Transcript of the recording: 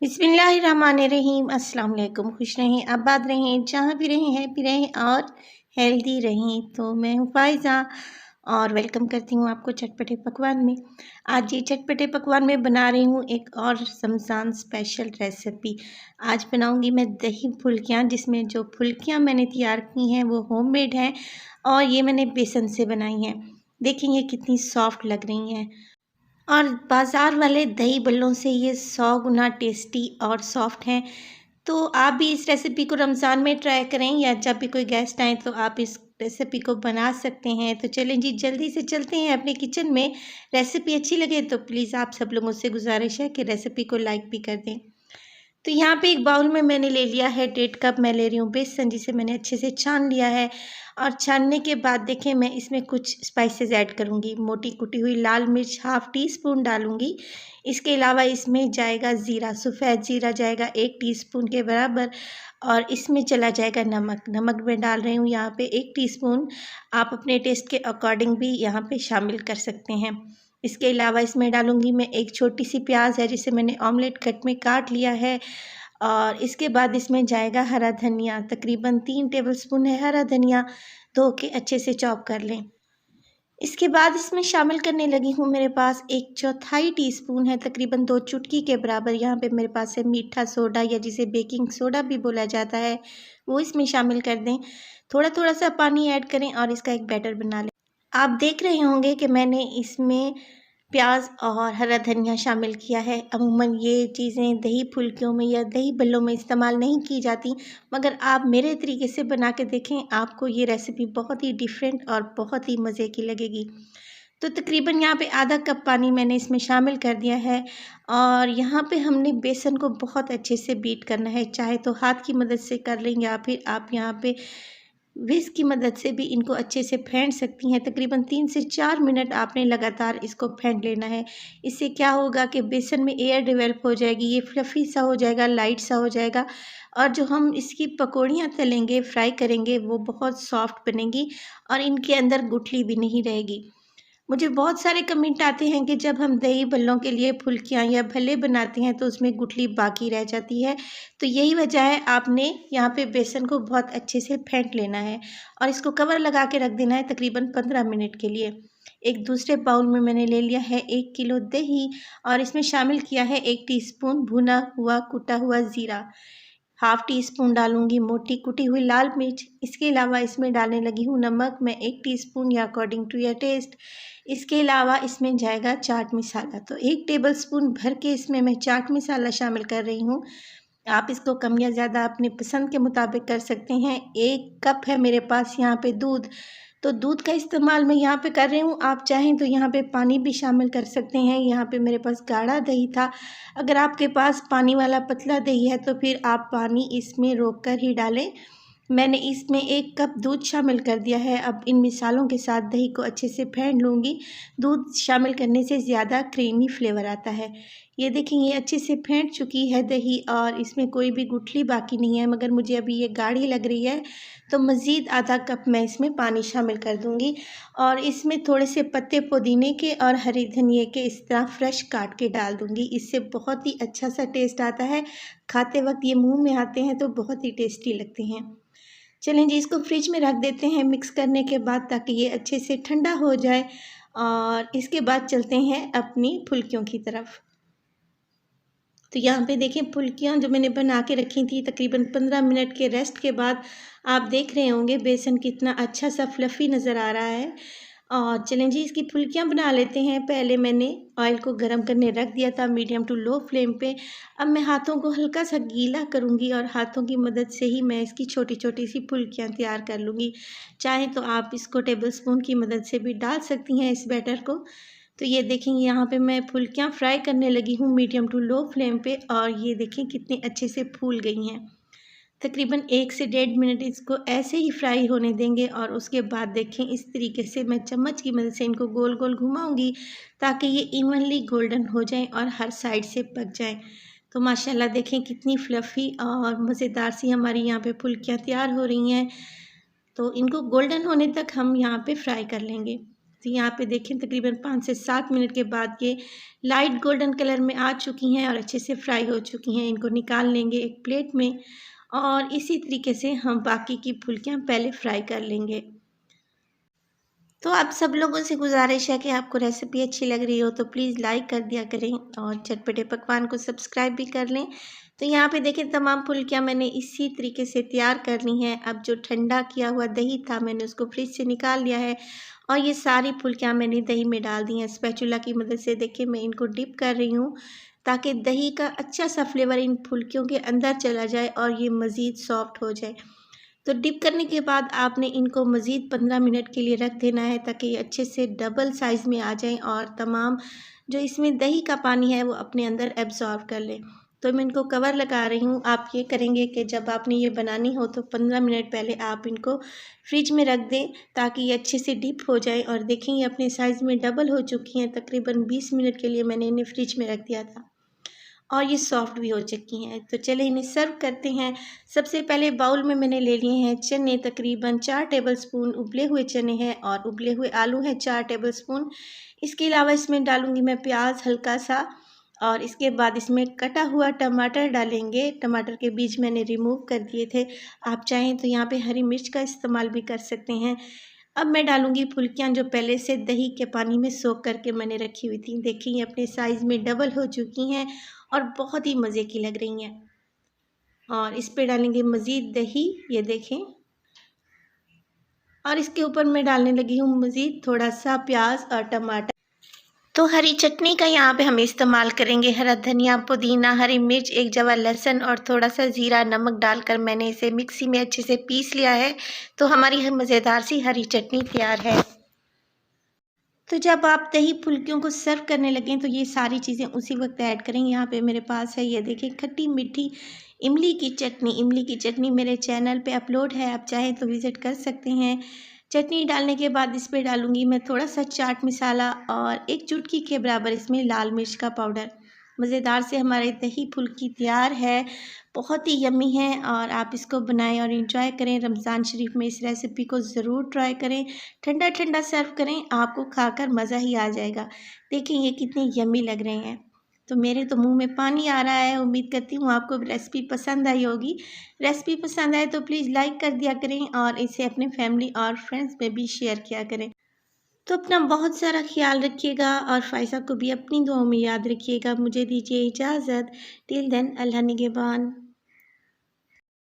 बिस्मिल्लाहिर्रहमानिर्रहीम। अस्सलाम वालेकुम। खुश रहें, आबाद रहें, जहाँ भी रहें हैप्पी रहें और हेल्दी रहें। तो मैं हूँ फ़ायज़ा और वेलकम करती हूँ आपको चटपटे पकवान में। आज ये चटपटे पकवान में बना रही हूँ एक और रमज़ान स्पेशल रेसिपी। आज बनाऊँगी मैं दही फुल्कियाँ, जिसमें जो फुल्कियाँ मैंने तैयार की हैं वो होममेड हैं और ये मैंने बेसन से बनाई हैं। देखें ये कितनी सॉफ्ट लग रही हैं और बाज़ार वाले दही बल्लों से ये 100 गुना टेस्टी और सॉफ्ट हैं। तो आप भी इस रेसिपी को रमज़ान में ट्राई करें या जब भी कोई गेस्ट आए तो आप इस रेसिपी को बना सकते हैं। तो चलें जी, जल्दी से चलते हैं अपने किचन में। रेसिपी अच्छी लगे तो प्लीज़ आप सब लोगों से गुजारिश है कि रेसिपी को लाइक भी कर दें। तो यहाँ पे एक बाउल में मैंने ले लिया है 1.5 कप मैं ले रही हूँ बेसन, जिसे मैंने अच्छे से छान लिया है। और छानने के बाद देखें मैं इसमें कुछ स्पाइसेस ऐड करूँगी। मोटी कुटी हुई लाल मिर्च हाफ़ टी स्पून डालूँगी। इसके अलावा इसमें जाएगा ज़ीरा, सफ़ेद ज़ीरा जाएगा 1 टीस्पून के बराबर। और इसमें चला जाएगा नमक। नमक मैं डाल रही हूँ यहाँ पे 1 टीस्पून। आप अपने टेस्ट के अकॉर्डिंग भी यहाँ पे शामिल कर सकते हैं। इसके अलावा इसमें डालूँगी मैं एक छोटी सी प्याज है, जिसे मैंने ऑमलेट कट में काट लिया है। और इसके बाद इसमें जाएगा हरा धनिया, तकरीबन 3 टेबलस्पून है हरा धनिया, धो के अच्छे से चॉप कर लें। इसके बाद इसमें शामिल करने लगी हूँ, मेरे पास 1/4 टीस्पून है, तकरीबन 2 चुटकी के बराबर यहाँ पे मेरे पास है मीठा सोडा, या जिसे बेकिंग सोडा भी बोला जाता है, वो इसमें शामिल कर दें। थोड़ा थोड़ा सा पानी ऐड करें और इसका एक बैटर बना लें। आप देख रहे होंगे कि मैंने इसमें प्याज और हरा धनिया शामिल किया है। अमूमन ये चीज़ें दही फुल्कियों में या दही बल्लों में इस्तेमाल नहीं की जाती, मगर आप मेरे तरीके से बना के देखें, आपको ये रेसिपी बहुत ही डिफरेंट और बहुत ही मज़े की लगेगी। तो तकरीबन यहाँ पे आधा कप पानी मैंने इसमें शामिल कर दिया है। और यहाँ पे हमने बेसन को बहुत अच्छे से बीट करना है, चाहे तो हाथ की मदद से कर लें या फिर आप यहाँ पे विस्क की मदद से भी इनको अच्छे से फेंट सकती हैं। तकरीबन 3 से 4 मिनट आपने लगातार इसको फेंट लेना है। इससे क्या होगा कि बेसन में एयर डेवलप हो जाएगी, ये फ्लफ़ी सा हो जाएगा, लाइट सा हो जाएगा। और जो हम इसकी पकौड़ियाँ तलेंगे, फ्राई करेंगे, वो बहुत सॉफ्ट बनेंगी और इनके अंदर गुठली भी नहीं रहेगी। मुझे बहुत सारे कमेंट आते हैं कि जब हम दही बल्लों के लिए फुल्कियाँ या भल्ले बनाते हैं तो उसमें गुठली बाकी रह जाती है। तो यही वजह है, आपने यहाँ पे बेसन को बहुत अच्छे से फेंट लेना है और इसको कवर लगा के रख देना है तकरीबन 15 मिनट के लिए। एक दूसरे बाउल में मैंने ले लिया है 1 किलो दही और इसमें शामिल किया है 1 टीस्पून भुना हुआ कुटा हुआ ज़ीरा। हाफ़ टी स्पून डालूँगी मोटी कुटी हुई लाल मिर्च। इसके अलावा इसमें डालने लगी हूँ नमक, मैं 1 टीस्पून या अकॉर्डिंग टू योर टेस्ट। इसके अलावा इसमें जाएगा चाट मसाला, तो 1 टेबलस्पून भर के इसमें मैं चाट मसाला शामिल कर रही हूँ। आप इसको कम या ज़्यादा अपने पसंद के मुताबिक कर सकते हैं। 1 कप है मेरे पास यहाँ पे दूध, तो दूध का इस्तेमाल मैं यहाँ पे कर रही हूँ। आप चाहें तो यहाँ पे पानी भी शामिल कर सकते हैं। यहाँ पे मेरे पास गाढ़ा दही था। अगर आपके पास पानी वाला पतला दही है तो फिर आप पानी इसमें रोक कर ही डालें। मैंने इसमें 1 कप दूध शामिल कर दिया है। अब इन मिसालों के साथ दही को अच्छे से फेंट लूँगी। दूध शामिल करने से ज़्यादा क्रीमी फ्लेवर आता है। ये देखें, ये अच्छे से फेंट चुकी है दही और इसमें कोई भी गुठली बाकी नहीं है, मगर मुझे अभी ये गाढ़ी लग रही है, तो मज़ीद आधा कप मैं इसमें पानी शामिल कर दूँगी। और इसमें थोड़े से पत्ते पुदीने के और हरे धनिए के इस तरह फ्रेश काट के डाल दूँगी। इससे बहुत ही अच्छा सा टेस्ट आता है। खाते वक्त ये मुँह में आते हैं तो बहुत ही टेस्टी लगते हैं। चलें जी, इसको फ्रिज में रख देते हैं मिक्स करने के बाद, ताकि ये अच्छे से ठंडा हो जाए। और इसके बाद चलते हैं अपनी फुल्कियों की तरफ। तो यहाँ पे देखें, फुल्कियाँ जो मैंने बना के रखी थी, तकरीबन 15 मिनट के रेस्ट के बाद आप देख रहे होंगे बेसन कितना अच्छा सा फ्लफ़ी नज़र आ रहा है। और चलें जी, इसकी फुल्कियाँ बना लेते हैं। पहले मैंने ऑयल को गरम करने रख दिया था मीडियम टू लो फ्लेम पे। अब मैं हाथों को हल्का सा गीला करूँगी और हाथों की मदद से ही मैं इसकी छोटी छोटी सी फुल्कियाँ तैयार कर लूँगी। चाहें तो आप इसको टेबल स्पून की मदद से भी डाल सकती हैं इस बैटर को। तो ये देखें, यहाँ पे मैं फुल्कियाँ फ्राई करने लगी हूँ मीडियम टू लो फ्लेम पे, और ये देखें कितनी अच्छे से फूल गई हैं। तकरीबन 1 से 1.5 मिनट इसको ऐसे ही फ्राई होने देंगे और उसके बाद देखें, इस तरीके से मैं चम्मच की मदद से इनको गोल गोल घुमाऊंगी, ताकि ये इवनली गोल्डन हो जाएं और हर साइड से पक जाएं। तो माशाल्लाह देखें कितनी फ्लफ़ी और मज़ेदार सी हमारी यहाँ पे फुल्कियाँ तैयार हो रही हैं। तो इनको गोल्डन होने तक हम यहाँ पे फ्राई कर लेंगे। तो यहाँ पे देखें तकरीबन 5 से 7 मिनट के बाद ये लाइट गोल्डन कलर में आ चुकी हैं और अच्छे से फ्राई हो चुकी हैं। इनको निकाल लेंगे एक प्लेट में और इसी तरीके से हम बाकी की फुल्कियाँ पहले फ्राई कर लेंगे। तो आप सब लोगों से गुजारिश है कि आपको रेसिपी अच्छी लग रही हो तो प्लीज़ लाइक कर दिया करें और चटपटे पकवान को सब्सक्राइब भी कर लें। तो यहाँ पे देखें तमाम फुल्कियाँ मैंने इसी तरीके से तैयार कर ली हैं। अब जो ठंडा किया हुआ दही था मैंने उसको फ्रिज से निकाल लिया है और ये सारी फुल्कियाँ मैंने दही में डाल दी हैं। स्पैचुला की मदद से देखिए मैं इनको डिप कर रही हूँ ताकि दही का अच्छा सा फ्लेवर इन फुल्कियों के अंदर चला जाए और ये मज़ीद सॉफ्ट हो जाए। तो डिप करने के बाद आपने इनको मज़ीद 15 मिनट के लिए रख देना है ताकि ये अच्छे से डबल साइज़ में आ जाएं और तमाम जो इसमें दही का पानी है वो अपने अंदर एब्ज़ॉर्ब कर ले। तो मैं इनको कवर लगा रही हूँ। आप ये करेंगे कि जब आपने ये बनानी हो तो 15 मिनट पहले आप इनको फ्रिज में रख दें ताकि ये अच्छे से डिप हो जाए। और देखें ये अपने साइज़ में डबल हो चुकी हैं। तकरीबन 20 मिनट के लिए मैंने इन्हें फ्रिज में रख दिया था और ये सॉफ्ट भी हो चुकी हैं। तो चलिए इन्हें सर्व करते हैं। सबसे पहले बाउल में मैंने ले लिए हैं चने, तकरीबन 4 टेबलस्पून उबले हुए चने हैं और उबले हुए आलू हैं 4 टेबलस्पून। इसके अलावा इसमें डालूँगी मैं प्याज हल्का सा और इसके बाद इसमें कटा हुआ टमाटर डालेंगे। टमाटर के बीज मैंने रिमूव कर दिए थे। आप चाहें तो यहाँ पे हरी मिर्च का इस्तेमाल भी कर सकते हैं। अब मैं डालूँगी फुल्कियाँ जो पहले से दही के पानी में सोख करके मैंने रखी हुई थी। देखिए ये अपने साइज़ में डबल हो चुकी हैं और बहुत ही मज़े की लग रही हैं। और इस पे डालेंगे मज़ीद दही, ये देखें। और इसके ऊपर मैं डालने लगी हूँ मज़ीद थोड़ा सा प्याज और टमाटर। तो हरी चटनी का यहाँ पे हम इस्तेमाल करेंगे हरा धनिया, पुदीना, हरी मिर्च, एक जवा लहसुन और थोड़ा सा ज़ीरा, नमक डालकर मैंने इसे मिक्सी में अच्छे से पीस लिया है। तो हमारी मज़ेदार सी हरी चटनी तैयार है। तो जब आप दही फुल्कियों को सर्व करने लगें तो ये सारी चीज़ें उसी वक्त ऐड करें। यहाँ पे मेरे पास है ये देखिए खट्टी मीठी इमली की चटनी। इमली की चटनी मेरे चैनल पे अपलोड है, आप चाहें तो विज़िट कर सकते हैं। चटनी डालने के बाद इस पे डालूँगी मैं थोड़ा सा चाट मसाला और 1 चुटकी के बराबर इसमें लाल मिर्च का पाउडर। मज़ेदार से हमारी दही फुल्की तैयार है। बहुत ही यम्मी है और आप इसको बनाएं और एंजॉय करें। रमज़ान शरीफ में इस रेसिपी को ज़रूर ट्राई करें। ठंडा ठंडा सर्व करें, आपको खाकर मज़ा ही आ जाएगा। देखें ये कितने यम्मी लग रहे हैं। तो मेरे तो मुंह में पानी आ रहा है। उम्मीद करती हूँ आपको रेसिपी पसंद आई होगी। रेसिपी पसंद आए तो प्लीज़ लाइक कर दिया करें और इसे अपने फैमिली और फ्रेंड्स में भी शेयर किया करें। तो अपना बहुत सारा ख्याल रखिएगा और फ़ाइज़ा को भी अपनी दुआओं में याद रखिएगा। मुझे दीजिए इजाज़त। टिल देन अल्लाह निगहबान।